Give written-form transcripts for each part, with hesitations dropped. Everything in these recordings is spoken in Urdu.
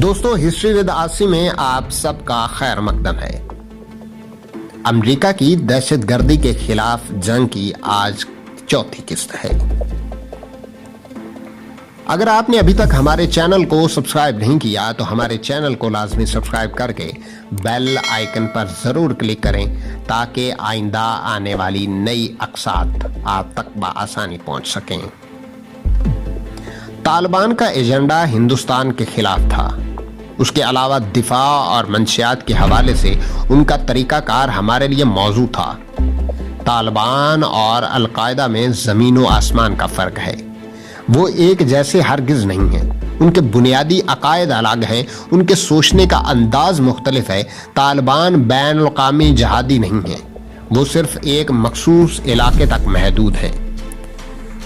دوستو ہسٹری ود آسی میں آپ سب کا خیر مقدم ہے۔ امریکہ کی دہشت گردی کے خلاف جنگ کی آج چوتھی قسط ہے۔ اگر آپ نے ابھی تک ہمارے چینل کو سبسکرائب نہیں کیا تو ہمارے چینل کو لازمی سبسکرائب کر کے بیل آئیکن پر ضرور کلک کریں تاکہ آئندہ آنے والی نئی اقساط آپ تک بآسانی پہنچ سکیں۔ طالبان کا ایجنڈا ہندوستان کے خلاف تھا۔ اس کے علاوہ دفاع اور منشیات کے حوالے سے ان کا طریقہ کار ہمارے لیے موضوع تھا۔ طالبان اور القاعدہ میں زمین و آسمان کا فرق ہے۔ وہ ایک جیسے ہرگز نہیں ہیں۔ ان کے بنیادی عقائد الگ ہیں، ان کے سوچنے کا انداز مختلف ہے۔ طالبان بین الاقوامی جہادی نہیں ہیں، وہ صرف ایک مخصوص علاقے تک محدود ہیں۔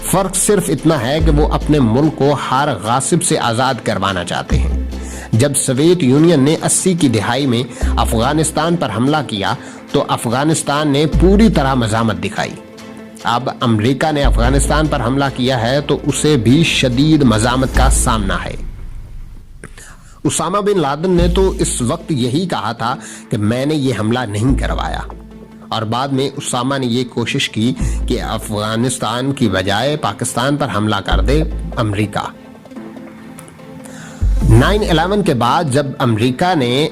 فرق صرف اتنا ہے کہ وہ اپنے ملک کو ہر غاصب سے آزاد کروانا چاہتے ہیں۔ جب سوویت یونین نے 80 کی دہائی میں افغانستان پر حملہ کیا تو افغانستان نے پوری طرح مزاحمت دکھائی۔ اب امریکہ نے افغانستان پر حملہ کیا ہے تو اسے بھی شدید مزاحمت کا سامنا ہے۔ اسامہ بن لادن نے تو اس وقت یہی کہا تھا کہ میں نے یہ حملہ نہیں کروایا، اور بعد میں اسامہ نے یہ کوشش کی کہ افغانستان کی بجائے پاکستان پر حملہ کر دے امریکہ۔ 9/11 کے بعد جب امریکہ نے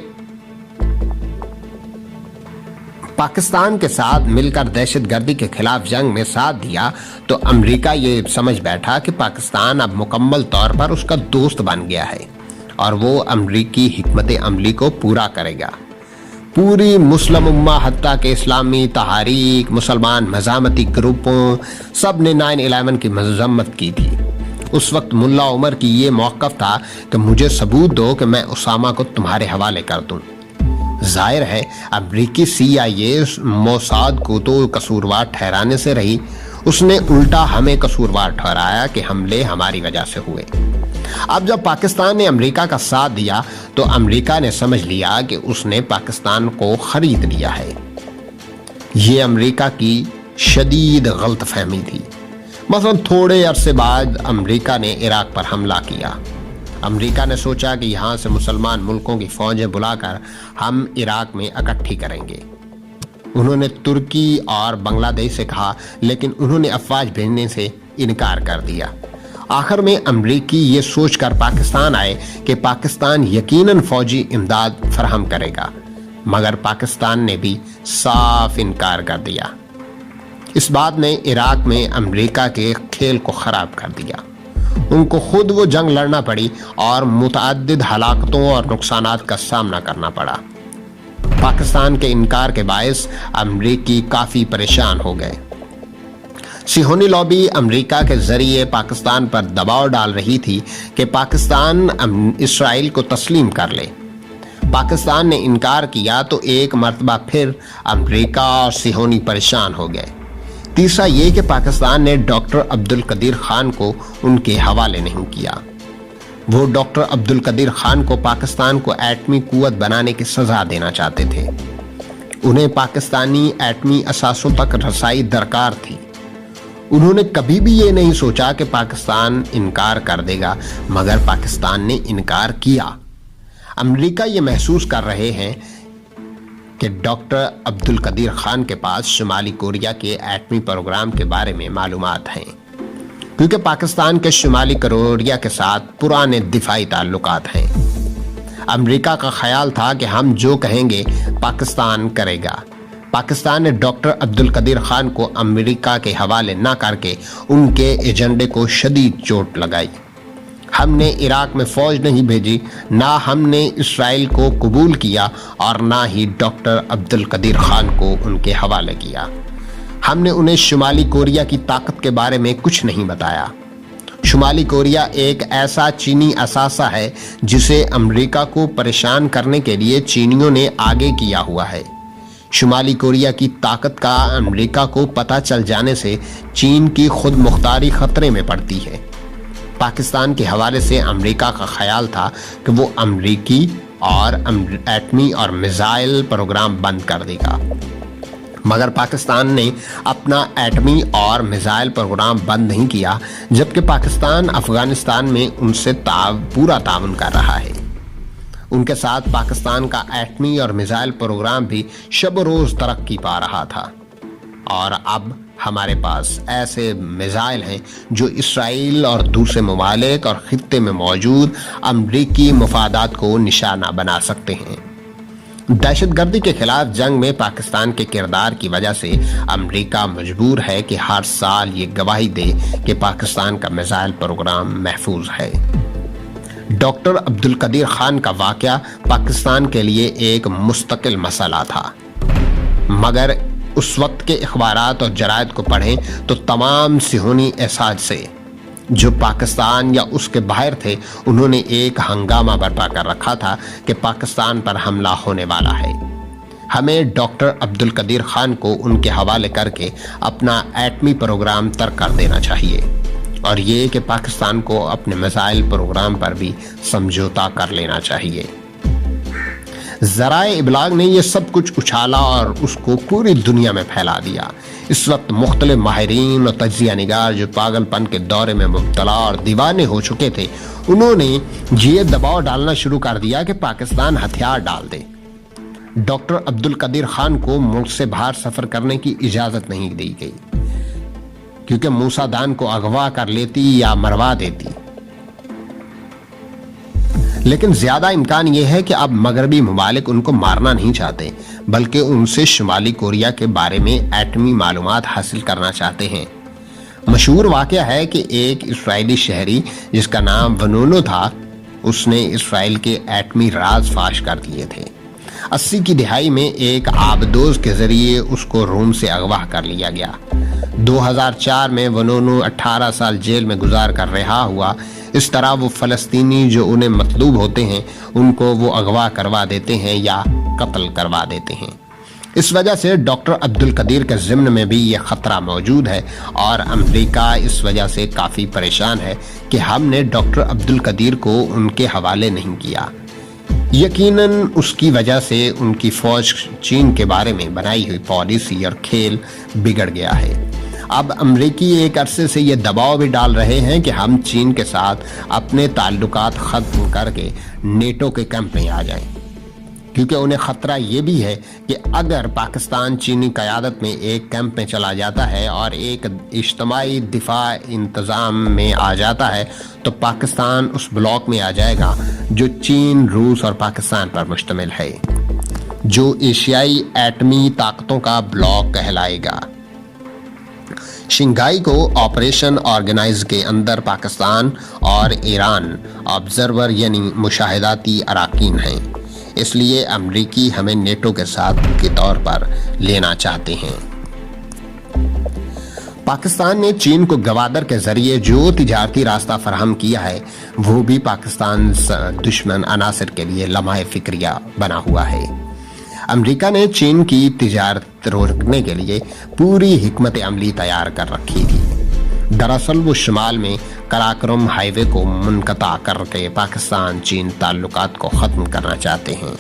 پاکستان کے ساتھ مل کر دہشت گردی کے خلاف جنگ میں ساتھ دیا تو امریکہ یہ سمجھ بیٹھا کہ پاکستان اب مکمل طور پر اس کا دوست بن گیا ہے اور وہ امریکی حکمت عملی کو پورا کرے گا۔ پوری مسلم امہ حتیٰ کہ اسلامی تحریک، مسلمان مزاحمتی گروپوں سب نے 9/11 کی مذمت کی تھی۔ اس وقت ملا عمر کی یہ موقف تھا کہ مجھے ثبوت دو کہ میں اسامہ کو تمہارے حوالے کر دوں۔ ظاہر ہے امریکی CIA موساد کو تو قصوروار ٹھہرانے سے رہی، اس نے الٹا ہمیں قصوروار ٹھہرایا کہ حملے ہماری وجہ سے ہوئے۔ اب جب پاکستان نے امریکہ کا ساتھ دیا تو امریکہ نے سمجھ لیا کہ اس نے پاکستان کو خرید لیا ہے۔ یہ امریکہ کی شدید غلط فہمی تھی۔ مثلا تھوڑے عرصے بعد امریکہ نے عراق پر حملہ کیا۔ امریکہ نے سوچا کہ یہاں سے مسلمان ملکوں کی فوجیں بلا کر ہم عراق میں اکٹھی کریں گے۔ انہوں نے ترکی اور بنگلہ دیش سے کہا، لیکن انہوں نے افواج بھیجنے سے انکار کر دیا۔ آخر میں امریکی یہ سوچ کر پاکستان آئے کہ پاکستان یقیناً فوجی امداد فراہم کرے گا، مگر پاکستان نے بھی صاف انکار کر دیا۔ اس بات نے عراق میں امریکہ کے کھیل کو خراب کر دیا۔ ان کو خود وہ جنگ لڑنا پڑی اور متعدد ہلاکتوں اور نقصانات کا سامنا کرنا پڑا۔ پاکستان کے انکار کے باعث امریکی کافی پریشان ہو گئے۔ صہیونی لابی امریکہ کے ذریعے پاکستان پر دباؤ ڈال رہی تھی کہ پاکستان اسرائیل کو تسلیم کر لے۔ پاکستان نے انکار کیا تو ایک مرتبہ پھر امریکہ اور صہیونی پریشان ہو گئے۔ تیسرا یہ کہ پاکستان نے ڈاکٹر عبدالقدیر خان کو ان کے حوالے نہیں کیا۔ وہ ڈاکٹر عبدالقدیر خان کو پاکستان کو ایٹمی قوت بنانے کی سزا دینا چاہتے تھے۔ انہیں پاکستانی ایٹمی اثاثوں تک رسائی درکار تھی۔ انہوں نے کبھی بھی یہ نہیں سوچا کہ پاکستان انکار کر دے گا، مگر پاکستان نے انکار کیا۔ امریکہ یہ محسوس کر رہے ہیں کہ ڈاکٹر عبدالقدیر خان کے پاس شمالی کوریا کے ایٹمی پروگرام کے بارے میں معلومات ہیں، کیونکہ پاکستان کے شمالی کوریا کے ساتھ پرانے دفاعی تعلقات ہیں۔ امریکہ کا خیال تھا کہ ہم جو کہیں گے پاکستان کرے گا۔ پاکستان نے ڈاکٹر عبدالقدیر خان کو امریکہ کے حوالے نہ کر کے ان کے ایجنڈے کو شدید چوٹ لگائی۔ ہم نے عراق میں فوج نہیں بھیجی، نہ ہم نے اسرائیل کو قبول کیا اور نہ ہی ڈاکٹر عبدالقدیر خان کو ان کے حوالے کیا۔ ہم نے انہیں شمالی کوریا کی طاقت کے بارے میں کچھ نہیں بتایا۔ شمالی کوریا ایک ایسا چینی اثاثہ ہے جسے امریکہ کو پریشان کرنے کے لیے چینیوں نے آگے کیا ہوا ہے۔ شمالی کوریا کی طاقت کا امریکہ کو پتہ چل جانے سے چین کی خود مختاری خطرے میں پڑتی ہے۔ پاکستان کے حوالے سے امریکہ کا خیال تھا کہ وہ امریکی اور ایٹمی اور میزائل پروگرام بند کر دے گا، مگر پاکستان نے اپنا ایٹمی اور میزائل پروگرام بند نہیں کیا، جبکہ پاکستان افغانستان میں ان سے پورا تعاون کر رہا ہے۔ ان کے ساتھ پاکستان کا ایٹمی اور میزائل پروگرام بھی شب و روز ترقی پا رہا تھا، اور اب ہمارے پاس ایسے میزائل ہیں جو اسرائیل اور دوسرے ممالک اور خطے میں موجود امریکی مفادات کو نشانہ بنا سکتے ہیں۔ دہشت گردی کے خلاف جنگ میں پاکستان کے کردار کی وجہ سے امریکہ مجبور ہے کہ ہر سال یہ گواہی دے کہ پاکستان کا میزائل پروگرام محفوظ ہے۔ ڈاکٹر عبدالقدیر خان کا واقعہ پاکستان کے لیے ایک مستقل مسئلہ تھا، مگر اس وقت کے اخبارات اور جرائد کو پڑھیں تو تمام صہیونی اثاثے جو پاکستان یا اس کے باہر تھے، انہوں نے ایک ہنگامہ برپا کر رکھا تھا کہ پاکستان پر حملہ ہونے والا ہے۔ ہمیں ڈاکٹر عبدالقدیر خان کو ان کے حوالے کر کے اپنا ایٹمی پروگرام ترک کر دینا چاہیے، اور یہ کہ پاکستان کو اپنے میزائل پروگرام پر بھی سمجھوتا کر لینا چاہیے۔ ذرائع ابلاغ نے یہ سب کچھ اچھالا اور اس کو پوری دنیا میں پھیلا دیا۔ اس وقت مختلف ماہرین اور تجزیہ نگار جو پاگل پن کے دورے میں مبتلا اور دیوانے ہو چکے تھے، انہوں نے یہ دباؤ ڈالنا شروع کر دیا کہ پاکستان ہتھیار ڈال دے۔ ڈاکٹر عبدالقدیر خان کو ملک سے باہر سفر کرنے کی اجازت نہیں دی گئی، کیونکہ موسیٰ دان کو اغوا کر لیتی یا مروا دیتی۔ لیکن زیادہ امکان یہ ہے کہ اب مغربی ممالک ان کو مارنا نہیں چاہتے، بلکہ ان سے شمالی کوریا کے بارے میں ایٹمی معلومات حاصل کرنا چاہتے ہیں۔ مشہور واقعہ ہے کہ ایک اسرائیلی شہری جس کا نام ونونو تھا، اس نے اسرائیل کے ایٹمی راز فاش کر دیے تھے۔ 80 کی دہائی میں ایک آبدوز کے ذریعے اس کو روم سے اغوا کر لیا گیا۔ 2004 میں ونونو 18 سال جیل میں گزار کر رہا ہوا۔ اس طرح وہ فلسطینی جو انہیں مطلوب ہوتے ہیں ان کو وہ اغوا کروا دیتے ہیں یا قتل کروا دیتے ہیں۔ اس وجہ سے ڈاکٹر عبدالقدیر کے ضمن میں بھی یہ خطرہ موجود ہے، اور امریکہ اس وجہ سے کافی پریشان ہے کہ ہم نے ڈاکٹر عبدالقدیر کو ان کے حوالے نہیں کیا۔ یقیناً اس کی وجہ سے ان کی فوج چین کے بارے میں بنائی ہوئی پالیسی اور کھیل بگڑ گیا ہے۔ اب امریکی ایک عرصے سے یہ دباؤ بھی ڈال رہے ہیں کہ ہم چین کے ساتھ اپنے تعلقات ختم کر کے نیٹو کے کیمپ میں آ جائیں، کیونکہ انہیں خطرہ یہ بھی ہے کہ اگر پاکستان چینی قیادت میں ایک کیمپ میں چلا جاتا ہے اور ایک اجتماعی دفاع انتظام میں آ جاتا ہے تو پاکستان اس بلاک میں آ جائے گا جو چین، روس اور پاکستان پر مشتمل ہے، جو ایشیائی ایٹمی طاقتوں کا بلاک کہلائے گا۔ شنگھائی کو آپریشن آرگنائز کے اندر پاکستان اور ایران آبزرور یعنی مشاہداتی اراکین ہیں، اس لیے امریکی ہمیں نیٹو کے ساتھ کے طور پر لینا چاہتے ہیں۔ پاکستان نے چین کو گوادر کے ذریعے جو تجارتی راستہ فراہم کیا ہے وہ بھی پاکستان دشمن عناصر کے لیے لمحہ فکریہ بنا ہوا ہے۔ امریکہ نے چین کی تجارت روکنے کے لیے پوری حکمت عملی تیار کر رکھی تھی۔ دراصل وہ شمال میں کراکرم ہائی وے کو منقطع کر کے پاکستان چین تعلقات کو ختم کرنا چاہتے ہیں۔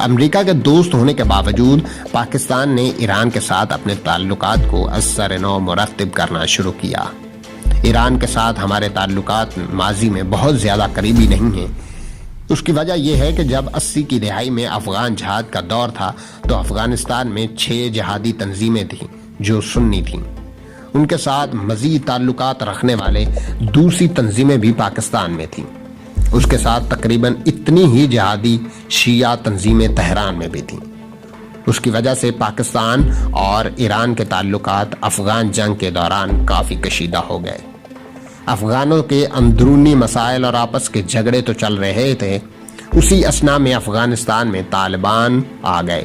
امریکہ کے دوست ہونے کے باوجود پاکستان نے ایران کے ساتھ اپنے تعلقات کو از سر نو مرتب کرنا شروع کیا۔ ایران کے ساتھ ہمارے تعلقات ماضی میں بہت زیادہ قریبی نہیں ہیں۔ اس کی وجہ یہ ہے کہ جب 80 کی دہائی میں افغان جہاد کا دور تھا تو افغانستان میں 6 جہادی تنظیمیں تھیں جو سنی تھیں۔ ان کے ساتھ مزید تعلقات رکھنے والے دوسری تنظیمیں بھی پاکستان میں تھیں۔ اس کے ساتھ تقریباً اتنی ہی جہادی شیعہ تنظیمیں تہران میں بھی تھیں۔ اس کی وجہ سے پاکستان اور ایران کے تعلقات افغان جنگ کے دوران کافی کشیدہ ہو گئے۔ افغانوں کے اندرونی مسائل اور آپس کے جھگڑے تو چل رہے تھے، اسی اثنا میں افغانستان میں طالبان آ گئے۔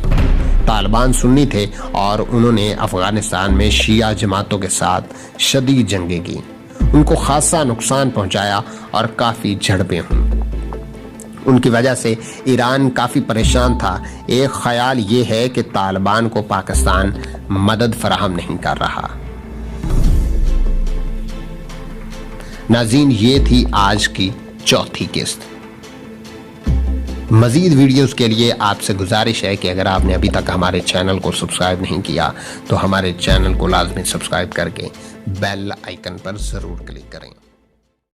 طالبان سنی تھے اور انہوں نے افغانستان میں شیعہ جماعتوں کے ساتھ شدید جنگیں کی، ان کو خاصا نقصان پہنچایا اور کافی جھڑپیں ہوئیں۔ ان کی وجہ سے ایران کافی پریشان تھا۔ ایک خیال یہ ہے کہ طالبان کو پاکستان مدد فراہم نہیں کر رہا۔ ناظرین، یہ تھی آج کی چوتھی قسط۔ مزید ویڈیوز کے لیے آپ سے گزارش ہے کہ اگر آپ نے ابھی تک ہمارے چینل کو سبسکرائب نہیں کیا تو ہمارے چینل کو لازمی سبسکرائب کر کے بیل آئیکن پر ضرور کلک کریں۔